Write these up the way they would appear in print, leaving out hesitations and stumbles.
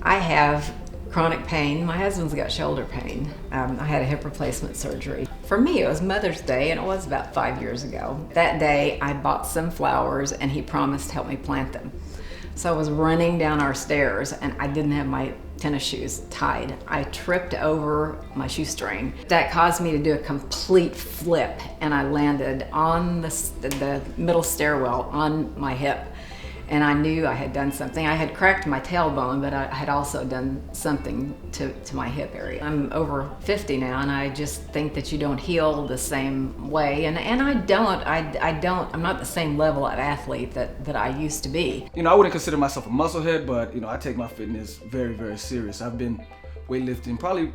I have chronic pain. My husband's got shoulder pain. I had a hip replacement surgery. For me, it was Mother's Day, and it was about 5 years ago. That day, I bought some flowers, and he promised to help me plant them. So I was running down our stairs, and I didn't have my tennis shoes tied. I tripped over my shoestring. That caused me to do a complete flip, and I landed on the middle stairwell on my hip. And I knew I had done something. I had cracked my tailbone, but I had also done something to my hip area. I'm over 50 now, and I just think that you don't heal the same way. And I'm not the same level of athlete that I used to be. I wouldn't consider myself a musclehead, but I take my fitness very, very serious. I've been weightlifting probably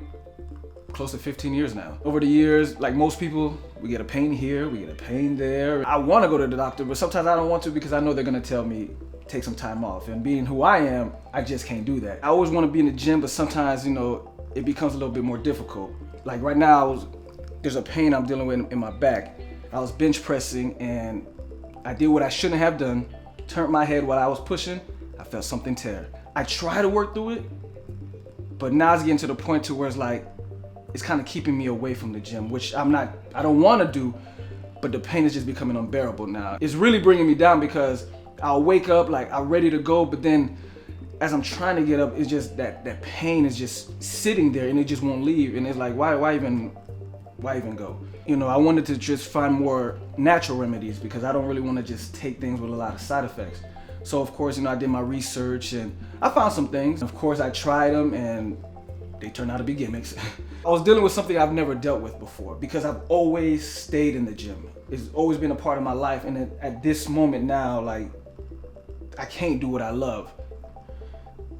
close to 15 years now. Over the years, like most people, we get a pain here, we get a pain there. I want to go to the doctor, but sometimes I don't want to because I know they're going to tell me take some time off. And being who I am, I just can't do that. I always want to be in the gym, but sometimes, it becomes a little bit more difficult. Like right now, there's a pain I'm dealing with in my back. I was bench pressing and I did what I shouldn't have done, turned my head while I was pushing, I felt something tear. I try to work through it, but now it's getting to the point to where it's kind of keeping me away from the gym, which I don't want to do, but the pain is just becoming unbearable now. It's really bringing me down because I'll wake up like I'm ready to go, but then as I'm trying to get up, it's just that pain is just sitting there and it just won't leave. And it's like, why even go? I wanted to just find more natural remedies because I don't really want to just take things with a lot of side effects. So of course, I did my research and I found some things. Of course, I tried them and they turned out to be gimmicks. I was dealing with something I've never dealt with before because I've always stayed in the gym. It's always been a part of my life, and at this moment now, like, I can't do what I love.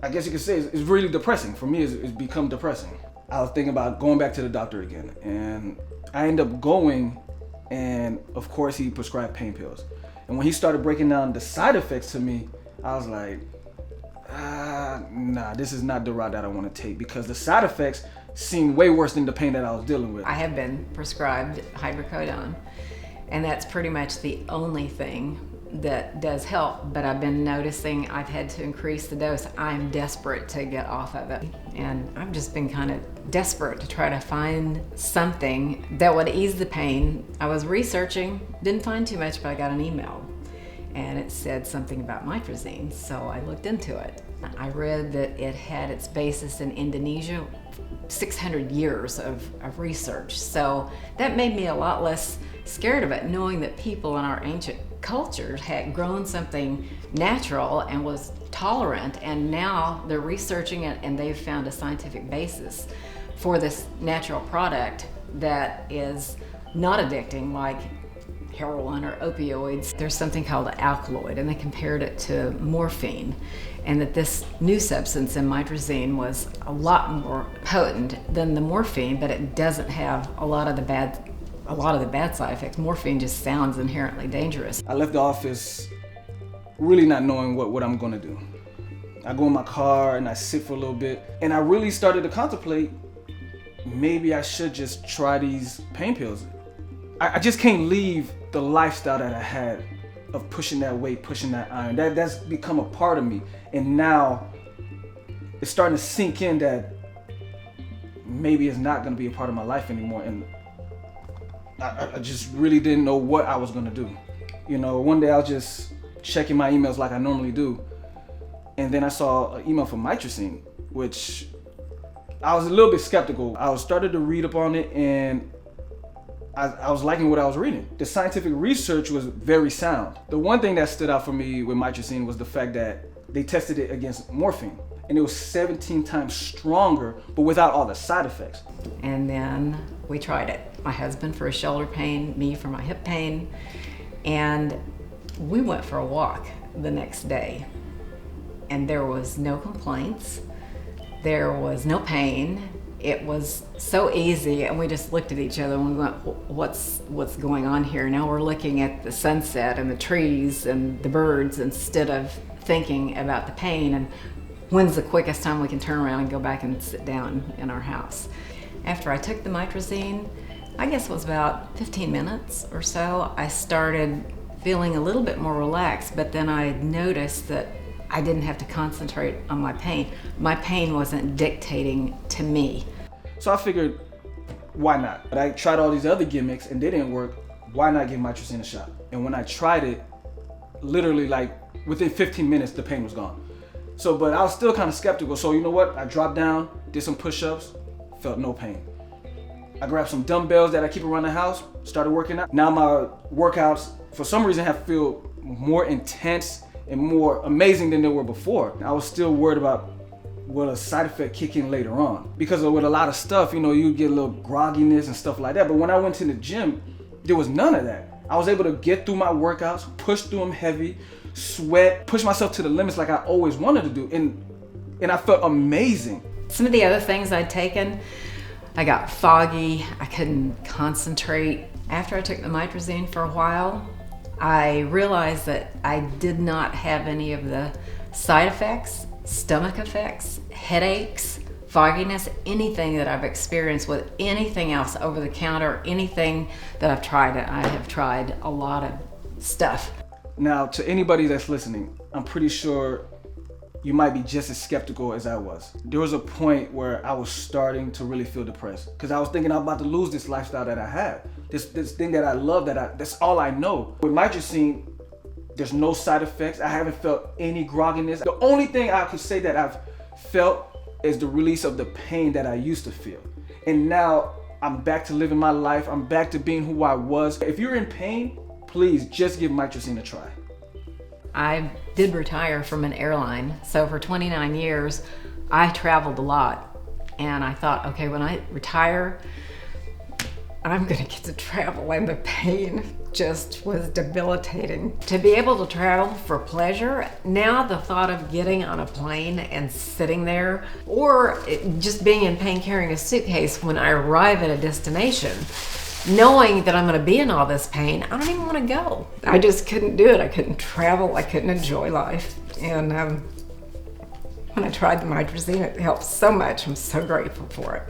I guess you could say it's really depressing. For me, it's become depressing. I was thinking about going back to the doctor again, and I ended up going, and of course he prescribed pain pills. And when he started breaking down the side effects to me, I was like, nah, this is not the route that I want to take because the side effects seem way worse than the pain that I was dealing with. I have been prescribed hydrocodone, and that's pretty much the only thing that does help, but I've been noticing I've had to increase the dose. I'm desperate to get off of it, and I've just been kind of desperate to try to find something that would ease the pain. I was researching, didn't find too much, but I got an email and it said something about mitrazine, so I looked into it. I read that it had its basis in Indonesia, 600 years of research, so that made me a lot less scared of it, knowing that people in our ancient cultures had grown something natural and was tolerant, and now they're researching it and they've found a scientific basis for this natural product that is not addicting like heroin or opioids. There's something called an alkaloid, and they compared it to morphine, and that this new substance in mitrazine was a lot more potent than the morphine, but it doesn't have a lot of the bad side effects. Morphine just sounds inherently dangerous. I left the office really not knowing what I'm gonna do. I go in my car and I sit for a little bit, and I really started to contemplate maybe I should just try these pain pills. I just can't leave the lifestyle that I had of pushing that weight, pushing that iron. That's become a part of me, and now it's starting to sink in that maybe it's not gonna be a part of my life anymore, and I just really didn't know what I was gonna do. One day I was just checking my emails like I normally do, and then I saw an email from mitrazine, which I was a little bit skeptical. I started to read up on it, and I was liking what I was reading. The scientific research was very sound. The one thing that stood out for me with mitrazine was the fact that they tested it against morphine, and it was 17 times stronger, but without all the side effects. And then we tried it. My husband for his shoulder pain, me for my hip pain, and we went for a walk the next day, and there was no complaints, there was no pain. It was so easy, and we just looked at each other and we went, what's going on here? Now we're looking at the sunset and the trees and the birds instead of thinking about the pain and when's the quickest time we can turn around and go back and sit down in our house. After I took the mitrazine, I guess it was about 15 minutes or so, I started feeling a little bit more relaxed, but then I noticed that I didn't have to concentrate on my pain. My pain wasn't dictating to me. So I figured, why not? But I tried all these other gimmicks and they didn't work. Why not give mitracine a shot? And when I tried it, literally like within 15 minutes, the pain was gone. So, but I was still kind of skeptical. So you know what? I dropped down, did some push-ups, felt no pain. I grabbed some dumbbells that I keep around the house, started working out. Now my workouts, for some reason, have feel more intense and more amazing than they were before. I was still worried about will a side effect kick in later on. Because with a lot of stuff, you know, you get a little grogginess and stuff like that. But when I went to the gym, there was none of that. I was able to get through my workouts, push through them heavy, sweat, push myself to the limits like I always wanted to do. And I felt amazing. Some of the other things I'd taken, I got foggy, I couldn't concentrate. After I took the mitracine for a while, I realized that I did not have any of the side effects, stomach effects, headaches, fogginess, anything that I've experienced with anything else over the counter, anything that I've tried. I have tried a lot of stuff. Now, to anybody that's listening, I'm pretty sure you might be just as skeptical as I was. There was a point where I was starting to really feel depressed because I was thinking I'm about to lose this lifestyle that I had. This thing that I love, that's all I know. With mitracine, there's no side effects. I haven't felt any grogginess. The only thing I could say that I've felt is the release of the pain that I used to feel. And now I'm back to living my life. I'm back to being who I was. If you're in pain, please just give mitracine a try. I did retire from an airline, so for 29 years, I traveled a lot. And I thought, okay, when I retire, I'm gonna get to travel, and the pain just was debilitating. To be able to travel for pleasure, now the thought of getting on a plane and sitting there, or just being in pain carrying a suitcase when I arrive at a destination, knowing that I'm gonna be in all this pain, I don't even wanna go. I just couldn't do it. I couldn't travel, I couldn't enjoy life. And when I tried the mitracine, it helped so much. I'm so grateful for it.